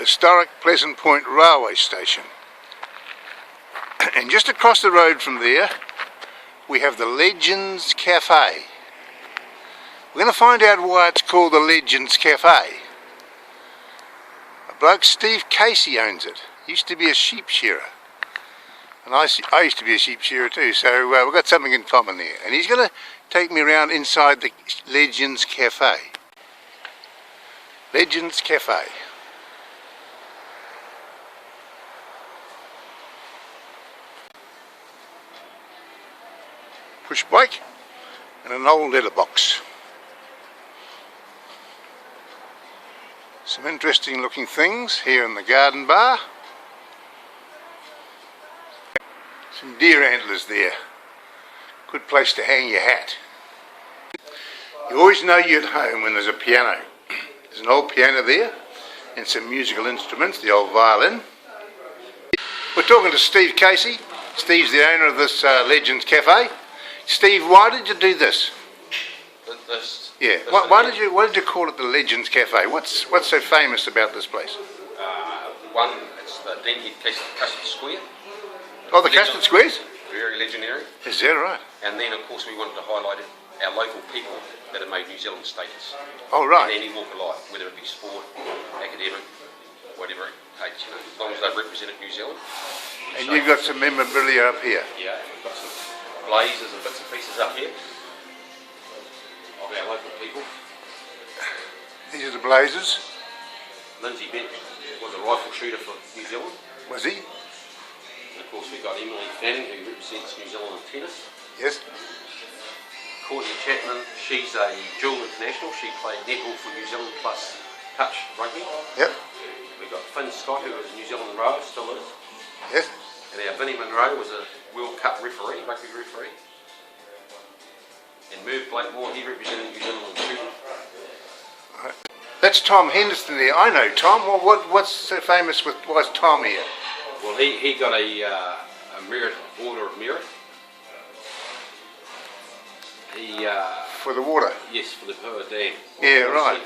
historic Pleasant Point railway station. And just across the road from there we have the Legends Cafe. We're going to find out why it's called the Legends Cafe. A bloke, Steve Casey, owns it. He used to be a sheep shearer. And I used to be a sheep shearer too, so we've got something in common there. And he's going to take me around inside the Legends Cafe. Legends Cafe. Push bike and an old letterbox. Some interesting looking things here in the garden bar. Some deer antlers there. Good place to hang your hat. You always know you're at home when there's a piano. There's an old piano there and some musical instruments, the old violin. We're talking to Steve Casey. Steve's the owner of this Legends Cafe. Steve, why did you do this? Why did you call it the Legends Cafe? What's so famous about this place? One, it's the dented custard square. Oh, the custard squares? Very legendary. Is that right? And then, of course, we wanted to highlight our local people that have made New Zealand status. Oh, right. In any walk of life, whether it be sport, academic, whatever it takes, as long as they've represented New Zealand. And you've got some memorabilia up here? Yeah, we've got some blazers and bits and pieces up here of our local people. These are the blazers? Lindsay Bent was a rifle shooter for New Zealand. Was he? And of course we've got Emily Fanning, who represents New Zealand in tennis. Yes. Courtney Chapman, she's a dual international. She played netball for New Zealand plus touch rugby. Yep. We've got Finn Scott, who was a New Zealand rower, still is. Yes. And our Vinnie Munro was a World Cup referee, rugby referee. And Merv Blakemore, he represented New Zealand in shooting. Right. That's Tom Henderson there. I know Tom. Well, what's so famous with why's Tom here? Well, he got a merit, Order of Merit. He for the water? Yes, for the Poa Dam. Yeah, right.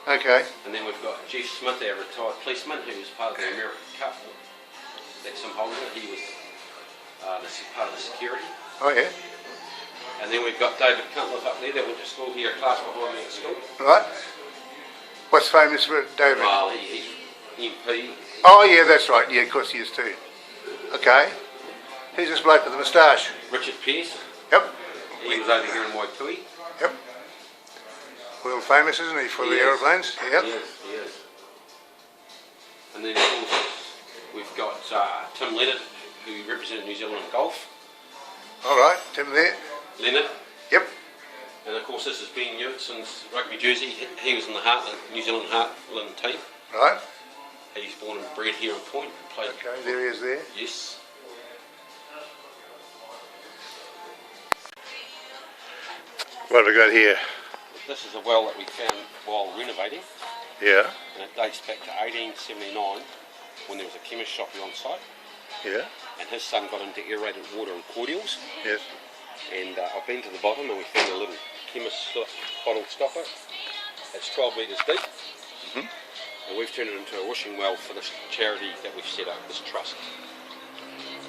Okay. And then we've got Jeff Smith, our retired policeman, who was part of the American Cup. That's some holder. He was part of the security. Oh, yeah. And then we've got David Cunliffe up there that went to school here, a class behind me at school. Right. What's famous for David? Well, he's MP. Oh, yeah, that's right. Yeah, of course he is too. Okay. Who's this bloke with the moustache? Richard Pearce. Yep. He was over here in Waikui. Yep. World famous, isn't he, for the aeroplanes? Yep. He is. And then, of course, we've got Tim Leonard, who represented New Zealand in golf. All right, Tim there. Leonard. Yep. And of course this is Ben Ewertson's rugby jersey. He was in the Heartland, New Zealand Heartland team. Right. He's born and bred here in Point. Played. Okay, there he is there. Yes. What have we got here? This is a well that we found while renovating. Yeah. And it dates back to 1879 when there was a chemist shop here on site. Yeah. And his son got into aerated water and cordials. Yes. And I've been to the bottom and we found a little chemist bottle stopper. It's 12 metres deep. Mm-hmm. And we've turned it into a wishing well for this charity that we've set up, this trust.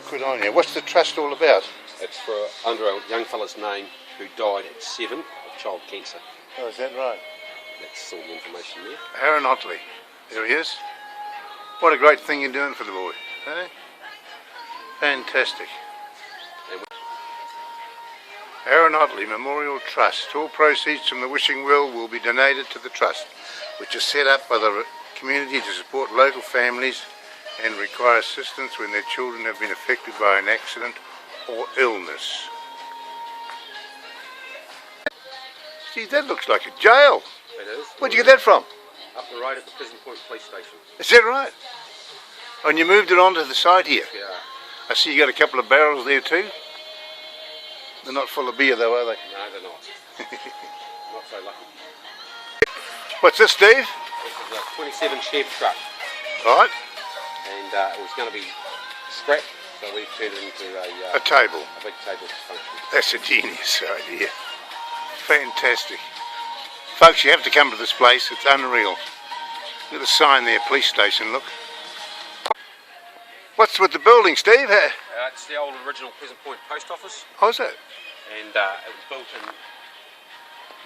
Good on you. What's the trust all about? It's for under a young fella's name who died at 7 of child cancer. Oh, is that right? That's all the information there. Aaron Otley. There he is. What a great thing you're doing for the boy. Eh? Fantastic. Aaron Otley Memorial Trust. All proceeds from the wishing well will be donated to the trust, which is set up by the community to support local families and require assistance when their children have been affected by an accident or illness. Gee, that looks like a jail. It is. Where'd you get that from? Up the road at the Pleasant Point Police Station. Is that right? Oh, and you moved it onto the side here? Yeah. I see you got a couple of barrels there too. They're not full of beer though, are they? No, they're not. Not so lucky. What's this, Steve? This is a 27 Chev truck. Right. And it was going to be scrapped, so we've turned it into a table. A big table function. That's a genius idea. Fantastic. Folks, you have to come to this place. It's unreal. Got a sign there, police station, look. What's with the building, Steve? It's the old original Pleasant Point post office, Oh, is it? and it was built in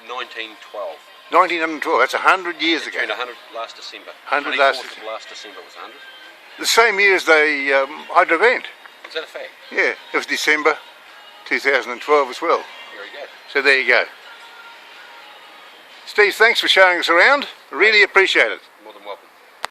1912. 1912, that's 100 years ago. Turned 100 last December. 100 last December was 100. The same year as the hydro event. Is that a fact? Yeah, it was December 2012 as well. There you go. So there you go. Steve, thanks for showing us around. Really appreciate it.